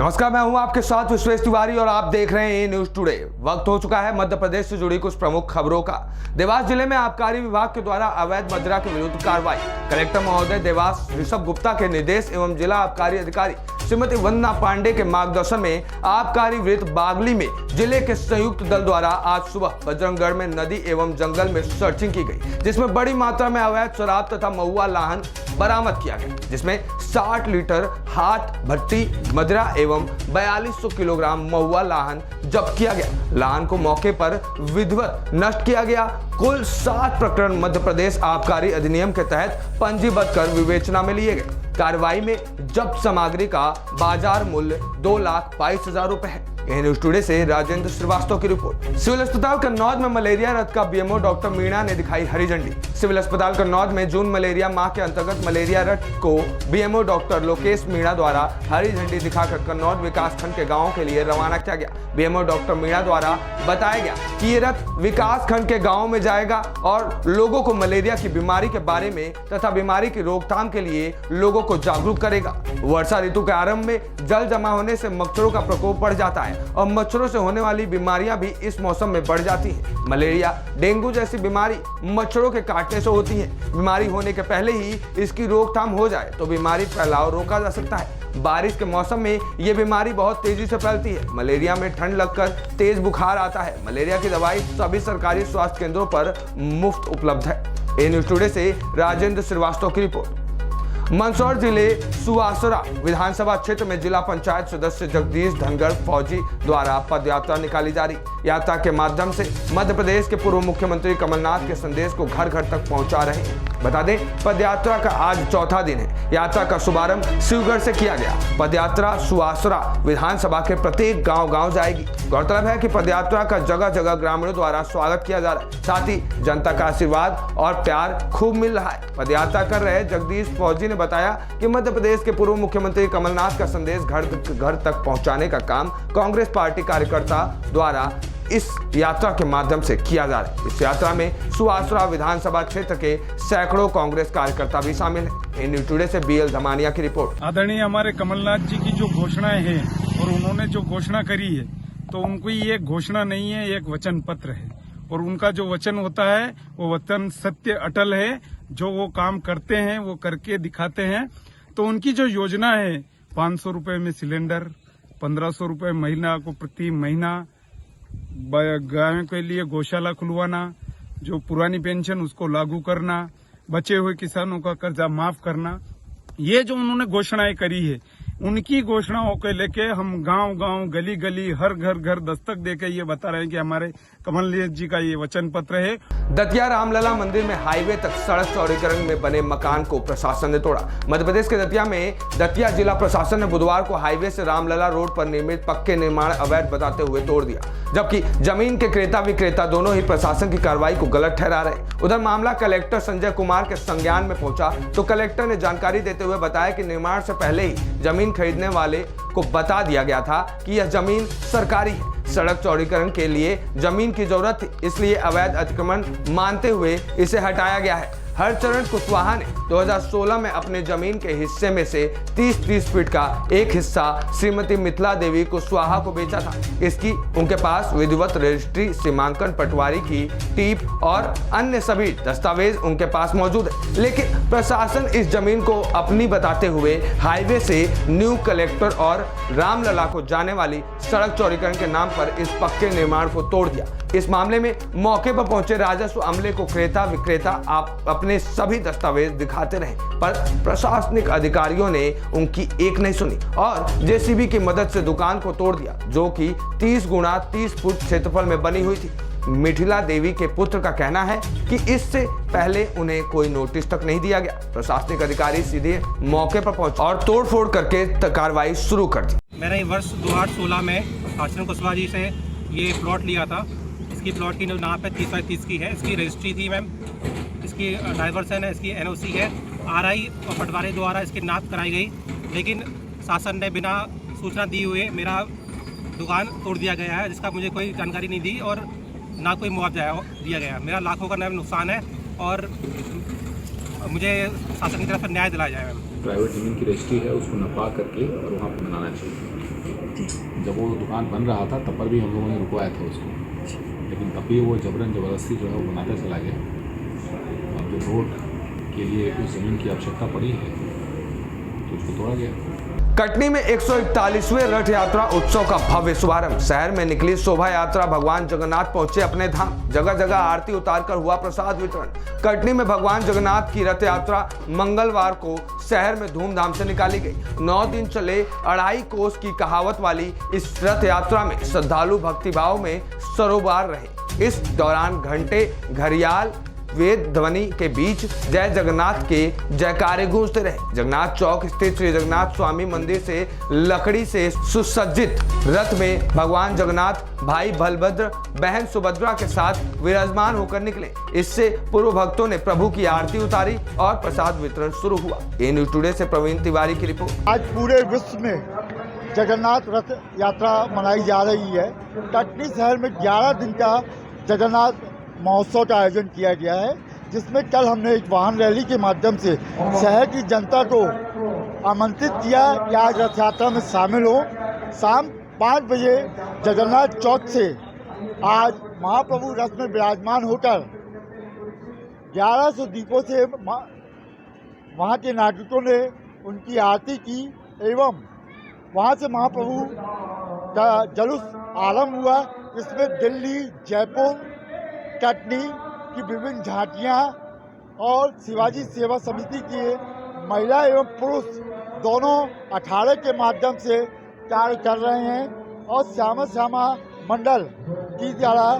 नमस्कार, मैं हूं आपके साथ विश्वेश तिवारी और आप देख रहे हैं न्यूज टुडे। वक्त हो चुका है मध्य प्रदेश से जुड़ी कुछ प्रमुख खबरों का। देवास जिले में आबकारी विभाग के द्वारा अवैध मदिरा के विरुद्ध कार्रवाई। कलेक्टर महोदय देवास ऋषभ गुप्ता के निर्देश एवं जिला आबकारी अधिकारी श्रीमती वंदना पांडे के मार्गदर्शन में आबकारी वृत्त बागली में जिले के संयुक्त दल द्वारा आज सुबह बजरंगगढ़ में नदी एवं जंगल में सर्चिंग की गई, जिसमें बड़ी मात्रा में अवैध शराब तथा महुआ लाहन बरामद किया गया, जिसमें 60 लीटर हाथ भट्टी मदिरा एवं 4200 किलोग्राम महुआ लाहन जब्त किया गया। लाहन को मौके पर विधिवत नष्ट किया गया। कुल 7 प्रकरण मध्य प्रदेश आबकारी अधिनियम के तहत पंजीबद्ध कर विवेचना में लिए गए। कार्रवाई में जब्त सामग्री का बाजार मूल्य 2,22,000 रुपए है। न्यूज टुडे से राजेंद्र श्रीवास्तव की रिपोर्ट। सिविल अस्पताल कन्नौज में मलेरिया रथ का बीएमओ डॉक्टर मीणा ने दिखाई हरी झंडी। सिविल अस्पताल कन्नौज में जून मलेरिया माह के अंतर्गत मलेरिया रथ को बीएमओ डॉक्टर लोकेश मीणा द्वारा हरी झंडी दिखाकर कन्नौज विकास खंड के गाँव के लिए रवाना किया गया। बीएमओ डॉक्टर मीणा द्वारा बताया गया कि ये रथ विकास खंड के गाँव में जाएगा और लोगों को मलेरिया की बीमारी के बारे में तथा बीमारी की रोकथाम के लिए लोगों को जागरूक करेगा। वर्षा ऋतु के आरंभ में जल जमा होने से मच्छरों का प्रकोप बढ़ जाता है और मच्छरों से होने वाली बीमारियां भी इस मौसम में बढ़ जाती हैं। मलेरिया, डेंगू जैसी बीमारी मच्छरों के काटने से होती है। बीमारी होने के पहले ही इसकी रोकथाम हो जाए तो बीमारी फैलाव रोका जा सकता है। बारिश के मौसम में ये बीमारी बहुत तेजी से फैलती है। मलेरिया में ठंड लगकर तेज बुखार आता है। मलेरिया की दवाई सभी सरकारी स्वास्थ्य केंद्रों पर मुफ्त उपलब्ध है। न्यूज टुडे से राजेंद्र श्रीवास्तव की रिपोर्ट। मंदसौर जिले सुवासरा विधानसभा क्षेत्र में जिला पंचायत सदस्य जगदीश धनगर फौजी द्वारा पदयात्रा निकाली जा रही। यात्रा के माध्यम से मध्य प्रदेश के पूर्व मुख्यमंत्री कमलनाथ के संदेश को घर घर तक पहुंचा रहे हैं। बता दें, पदयात्रा का आज चौथा दिन है। यात्रा का शुभारंभ शिवगढ़ से किया गया। पदयात्रा सुवासरा विधानसभा के प्रत्येक गांव जाएगी। गौरतलब है कि पदयात्रा का जगह जगह ग्रामीणों द्वारा स्वागत किया जा रहा है। साथ ही जनता का आशीर्वाद और प्यार खूब मिल रहा है। पदयात्रा कर रहे जगदीश फौजी ने बताया कि मध्य प्रदेश के पूर्व मुख्यमंत्री कमलनाथ का संदेश घर घर तक पहुंचाने का काम कांग्रेस पार्टी कार्यकर्ता द्वारा इस यात्रा के माध्यम से किया जा रहा है। इस यात्रा में सुवासरा विधानसभा क्षेत्र के सैकड़ों कांग्रेस कार्यकर्ता भी शामिल हैं। न्यूज टुडे से बीएल धमानिया की रिपोर्ट। आदरणीय हमारे कमलनाथ जी की जो घोषणाएं हैं और उन्होंने जो घोषणा करी है, तो उनको ये घोषणा नहीं है, एक वचन पत्र है और उनका जो वचन होता है वो वचन सत्य अटल है। जो वो काम करते हैं वो करके दिखाते हैं। तो उनकी जो योजना है 500 रुपए में सिलेंडर, 1500 रुपए महीना को प्रति महीना, गायों के लिए गौशाला खुलवाना, जो पुरानी पेंशन उसको लागू करना, बचे हुए किसानों का कर्जा माफ करना, ये जो उन्होंने घोषणाएं करी है, उनकी घोषणाओं को लेके हम गांव गांव गली गली हर घर दस्तक देके ये बता रहे हैं कि हमारे कमलनाथ जी का ये वचन पत्र है। दतिया रामलला मंदिर में हाईवे तक सड़क चौड़ीकरण में बने मकान को प्रशासन ने तोड़ा। मध्य प्रदेश के दतिया में दतिया जिला प्रशासन ने बुधवार को हाईवे से रामलला रोड पर निर्मित पक्के निर्माण अवैध बताते हुए तोड़ दिया, जबकि जमीन के क्रेता विक्रेता दोनों ही प्रशासन की कार्रवाई को गलत ठहरा रहे। उधर मामला कलेक्टर संजय कुमार के संज्ञान में पहुंचा तो कलेक्टर ने जानकारी देते हुए बताया कि निर्माण से पहले ही जमीन खरीदने वाले को बता दिया गया था कि यह जमीन सरकारी है। सड़क चौड़ीकरण के लिए जमीन की जरूरत थी, इसलिए अवैध अतिक्रमण मानते हुए इसे हटाया गया है। हरचरण कुशवाहा ने 2016 में अपने जमीन के हिस्से में से 30 फीट का एक हिस्सा श्रीमती मिथिला देवी कुशवाहा को बेचा था। इसकी उनके पास विधिवत रजिस्ट्री, सीमांकन पटवारी की टीप और अन्य सभी दस्तावेज उनके पास मौजूद है, लेकिन प्रशासन इस जमीन को अपनी बताते हुए हाईवे से न्यू कलेक्टर और रामलला को जाने वाली सड़क चौड़ीकरण के नाम पर इस पक्के निर्माण को तोड़ दिया। इस मामले में मौके पर पहुंचे राजस्व अमले को क्रेता विक्रेता अपने सभी दस्तावेज दिखाते रहे, पर प्रशासनिक अधिकारियों ने उनकी एक नहीं सुनी और जेसीबी की मदद से दुकान को तोड़ दिया, जो कि 30 गुणा 30 फुट क्षेत्रफल में बनी हुई थी। मिथिला देवी के पुत्र का कहना है कि इससे पहले उन्हें कोई नोटिस तक नहीं दिया गया। प्रशासनिक अधिकारी सीधे मौके पर पहुंचे और तोड़फोड़ करके कार्रवाई शुरू कर दी। मैंने वर्ष 2016 में हरचरण कुशवाहा जी से ये प्लॉट लिया था। इसकी प्लॉट की जो नाप है 30/30 की है। इसकी रजिस्ट्री थी मैम, इसकी डाइवर्सन है, इसकी एनओसी है। आरआई और पटवारी द्वारा इसकी नाप कराई गई, लेकिन शासन ने बिना सूचना दिए हुए मेरा दुकान तोड़ दिया गया है, जिसका मुझे कोई जानकारी नहीं दी और ना कोई मुआवजा दिया गया। मेरा लाखों का नुकसान है और मुझे शासन की तरफ से न्याय दिलाया जाए मैम। प्राइवेट ज़मीन की रजिस्ट्री है उसको नपा करके और वहाँ पे बनाना चाहिए। जब वो दुकान बन रहा था तब पर भी हम लोगों ने रुकवाया था उसको, लेकिन तब भी वो जबरन ज़बरदस्ती जो है वो बनाता चला गया। और जो रोड के लिए उस ज़मीन की आवश्यकता पड़ी है तो उसको तोड़ा गया। कटनी में 141वें रथ यात्रा उत्सव का भव्य शुभारंभ। शहर में निकली शोभा यात्रा भगवान जगन्नाथ पहुंचे अपने धाम। जगह जगह आरती उतारकर हुआ प्रसाद वितरण। कटनी में भगवान जगन्नाथ की रथ यात्रा मंगलवार को शहर में धूमधाम से निकाली गई। 9 दिन चले 2.5 कोस की कहावत वाली इस रथ यात्रा में श्रद्धालु भक्तिभाव में सरोबार रहे। इस दौरान घंटे, घड़ियाल, वेद ध्वनि के बीच जय जगन्नाथ के जयकारे गूंजते रहे। जगन्नाथ चौक स्थित श्री जगन्नाथ स्वामी मंदिर से लकड़ी से सुसज्जित रथ में भगवान जगन्नाथ, भाई बलभद्र, बहन सुभद्रा के साथ विराजमान होकर निकले। इससे पूर्व भक्तों ने प्रभु की आरती उतारी और प्रसाद वितरण शुरू हुआ। ए न्यूज़ टुडे से प्रवीण तिवारी की रिपोर्ट। आज पूरे विश्व में जगन्नाथ रथ यात्रा मनाई जा रही है। कटनी शहर में 11 दिन का जगन्नाथ महोत्सव का आयोजन किया गया है, जिसमें कल हमने एक वाहन रैली के माध्यम से शहर की जनता को आमंत्रित किया कि आज रथ यात्रा में शामिल हो। शाम 5 बजे जगन्नाथ चौक से आज महाप्रभु रथ में विराजमान होकर 1100 दीपों से वहाँ के नागरिकों ने उनकी आरती की एवं वहाँ से महाप्रभु का जुलूस आरंभ हुआ। इसमें दिल्ली, जयपुर, कटनी की विभिन्न झांकियाँ और शिवाजी सेवा समिति की महिला एवं पुरुष दोनों अखाड़े के माध्यम से कार्य कर रहे हैं और श्यामा श्यामा मंडल की द्वारा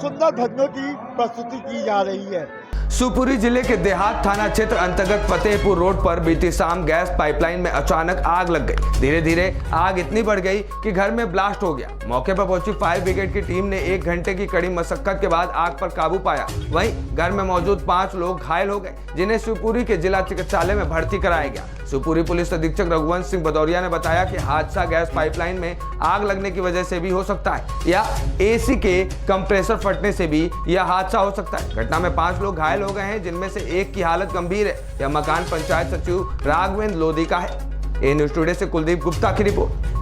सुंदर भजनों की प्रस्तुति की जा रही है। शिवपुरी जिले के देहात थाना क्षेत्र अंतर्गत फतेहपुर रोड पर बीती शाम गैस पाइपलाइन में अचानक आग लग गई। धीरे धीरे आग इतनी बढ़ गई कि घर में ब्लास्ट हो गया। मौके पर पहुंची फायर ब्रिगेड की टीम ने 1 घंटे की कड़ी मशक्कत के बाद आग पर काबू पाया। वहीं घर में मौजूद 5 लोग घायल हो गए, जिन्हें शिवपुरी के जिला चिकित्सालय में भर्ती कराया गया। शिवपुरी पुलिस अधीक्षक रघुवंश सिंह भदौरिया ने बताया कि हादसा गैस पाइपलाइन में आग लगने की वजह से भी हो सकता है या एसी के कंप्रेसर फटने से भी यह हादसा हो सकता है। घटना में 5 लोग घायल हो गए हैं, जिनमें से एक की हालत गंभीर है। यह मकान पंचायत सचिव राघवेंद्र लोधी का है। ए न्यूज़ टुडे से कुलदीप गुप्ता की रिपोर्ट।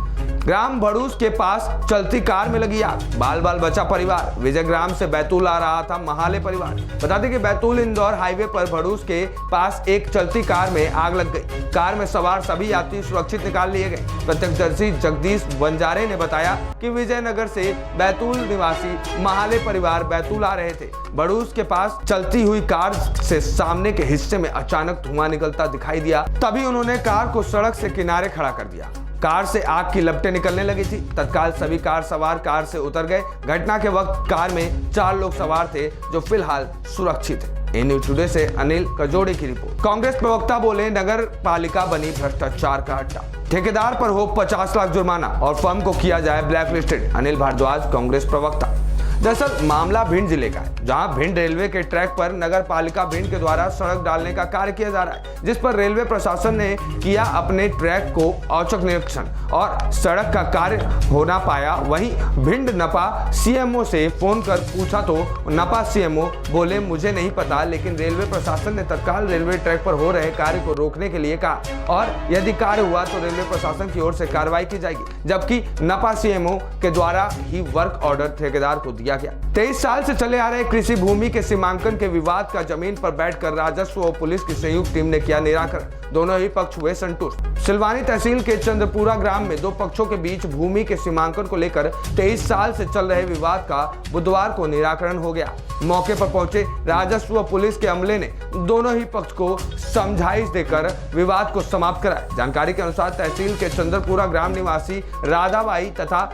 ग्राम भड़ूस के पास चलती कार में लगी आग। बाल बाल बचा परिवार। विजय ग्राम से बैतूल आ रहा था महाले परिवार। बता दें कि बैतूल इंदौर हाईवे पर भड़ूस के पास एक चलती कार में आग लग गई। कार में सवार सभी यात्री सुरक्षित निकाल लिए गए। प्रत्यक्षदर्शी जगदीश बंजारे ने बताया कि विजयनगर से बैतूल निवासी महाले परिवार बैतूल आ रहे थे। भड़ूस के पास चलती हुई कार से सामने के हिस्से में अचानक धुआं निकलता दिखाई दिया। तभी उन्होंने कार को सड़क से किनारे खड़ा कर दिया। कार से आग की लपटें निकलने लगी थी। तत्काल सभी कार सवार कार से उतर गए। घटना के वक्त कार में 4 लोग सवार थे, जो फिलहाल सुरक्षित है। ए न्यूज़ टुडे से अनिल कजोड़े की रिपोर्ट। कांग्रेस प्रवक्ता बोले, नगर पालिका बनी भ्रष्टाचार का अड्डा। ठेकेदार पर हो 50 लाख जुर्माना और फर्म को किया जाए ब्लैकलिस्टेड। अनिल भारद्वाज, कांग्रेस प्रवक्ता। दरअसल मामला भिंड जिले का है, जहां भिंड रेलवे के ट्रैक पर नगर पालिका भिंड के द्वारा सड़क डालने का कार्य किया जा रहा है, जिस पर रेलवे प्रशासन ने किया अपने ट्रैक को औचक निरीक्षण और सड़क का कार्य हो ना पाया। वहीं भिंड नपा सीएमओ से फोन कर पूछा तो नपा सीएमओ बोले मुझे नहीं पता, लेकिन रेलवे प्रशासन ने तत्काल रेलवे ट्रैक पर हो रहे कार्य को रोकने के लिए कहा और यदि कार्य हुआ तो रेलवे प्रशासन की ओर से कार्रवाई की जाएगी, जबकि नपा सीएमओ के द्वारा ही वर्क ऑर्डर ठेकेदार को दिया गया। 23 साल से चले आ रहे कृषि भूमि के सीमांकन के विवाद का जमीन पर बैठकर राजस्व और पुलिस की संयुक्त टीम ने किया निराकरण। दोनों ही पक्ष हुए संतुष्ट। सिलवानी तहसील के चंद्रपुरा ग्राम में 2 पक्षों के बीच भूमि के सीमांकन को लेकर 23 साल से चल रहे विवाद का बुधवार को निराकरण हो गया। मौके पर पहुंचे राजस्व व पुलिस के अमले ने दोनों ही पक्ष को समझाइश देकर विवाद को समाप्त कराया। जानकारी के अनुसार तहसील के चंद्रपुरा ग्राम निवासी राधाबाई तथा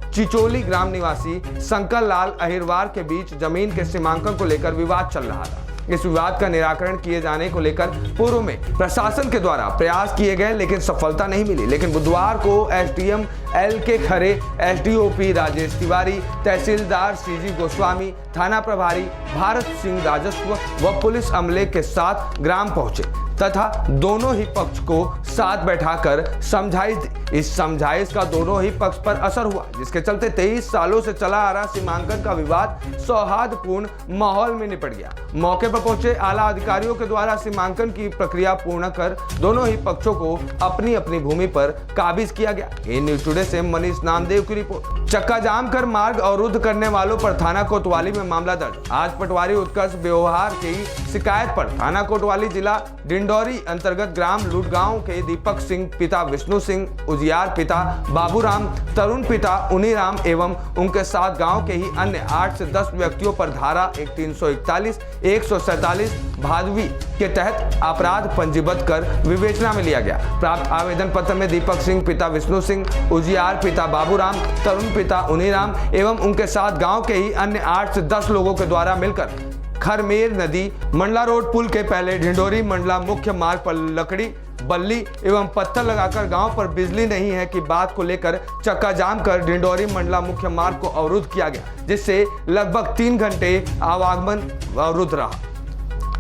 चिचोली ग्राम निवासी शंकर लाल अहिरवार के बीच जमीन के सीमांकन को लेकर विवाद चल रहा था। इस विवाद का निराकरण किए जाने को लेकर पूर्व में प्रशासन के द्वारा प्रयास किए गए, लेकिन सफलता नहीं मिली। लेकिन बुधवार को एसडीएम LK खरे, SDOP राजेश तिवारी, तहसीलदार CG गोस्वामी, थाना प्रभारी भारत सिंह राजस्व व पुलिस अमले के साथ ग्राम पहुंचे तथा दोनों ही पक्ष को साथ बैठाकर समझाइश दी। इस समझाइश का दोनों ही पक्ष पर असर हुआ, जिसके चलते 23 सालों से चला आ रहा सीमांकन का विवाद सौहार्दपूर्ण माहौल में निपट गया। मौके पर पहुंचे आला अधिकारियों के द्वारा सीमांकन की प्रक्रिया पूर्ण कर दोनों ही पक्षों को अपनी अपनी भूमि पर काबिज किया गया। ए न्यूज़ टुडे से मनीष नामदेव की रिपोर्ट। चक्का जाम कर मार्ग अवरुद्ध करने वालों पर थाना कोतवाली में मामला दर्ज। आज पटवारी उत्कर्ष व्यवहार की शिकायत पर थाना कोतवाली जिला डिंडौरी अंतर्गत ग्राम लुटगांव के दीपक सिंह पिता विष्णु सिंह, उजियार पिता बाबूराम, तरुण पिता उनीराम एवं उनके साथ गांव के ही अन्य 8 से 10 व्यक्तियों पर धारा 341, 147 भादवी के तहत अपराध पंजीबद्ध कर विवेचना में लिया गया। प्राप्त आवेदन पत्र में दीपक सिंह पिता विष्णु सिंह, उजियार पिता बाबूराम, तरुण पिता उनीराम एवं उनके साथ गांव के ही अन्य 8 से 10 लोगों के द्वारा मिलकर खरमेर नदी मंडला रोड पुल के पहले ढिंडोरी मंडला मुख्य मार्ग पर लकड़ी, बल्ली एवं पत्थर लगाकर गांव पर बिजली नहीं है की बात को लेकर चक्का जाम कर ढिंडोरी मंडला मुख्य मार्ग को अवरुद्ध किया गया, जिससे लगभग 3 घंटे आवागमन अवरुद्ध रहा।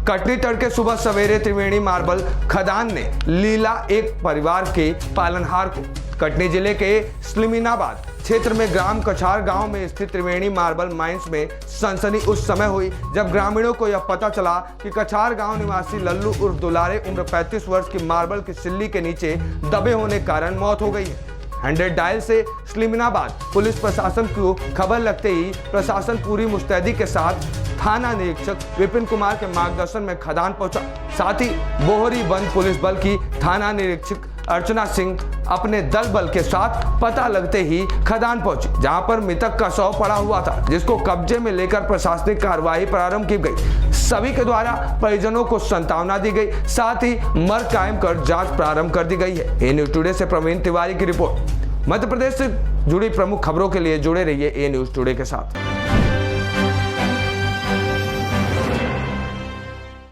कटनी तड़के सुबह सवेरे त्रिवेणी मार्बल खदान ने लीला एक परिवार के पालनहार को। कटनी जिले के स्लिमिनाबाद क्षेत्र में ग्राम कछार गांव में स्थित त्रिवेणी मार्बल माइंस में सनसनी उस समय हुई जब ग्रामीणों को यह पता चला कि कछार गांव निवासी लल्लू उर्फ दुलारे उम्र 35 वर्ष की मार्बल की सिल्ली के नीचे दबे होने के कारण मौत हो गई है। 100 डायल से स्लिमिनाबाद पुलिस प्रशासन को खबर लगते ही प्रशासन पूरी मुस्तैदी के साथ थाना निरीक्षक विपिन कुमार के मार्गदर्शन में खदान पहुंचा। साथ ही बोहरी बंद पुलिस बल की थाना निरीक्षक अर्चना सिंह अपने दल बल के साथ पता लगते ही खदान पहुंची, जहां पर मृतक का शव पड़ा हुआ था, जिसको कब्जे में लेकर प्रशासनिक कार्रवाई प्रारंभ की गई। सभी के द्वारा परिजनों को सांत्वना दी गई, साथ ही मर्ग कायम कर जांच प्रारंभ कर दी गई है। ए न्यूज़ टुडे से प्रवीण तिवारी की रिपोर्ट। मध्य प्रदेश से जुड़ी प्रमुख खबरों के लिए जुड़े रहिए ए न्यूज़ टुडे के साथ।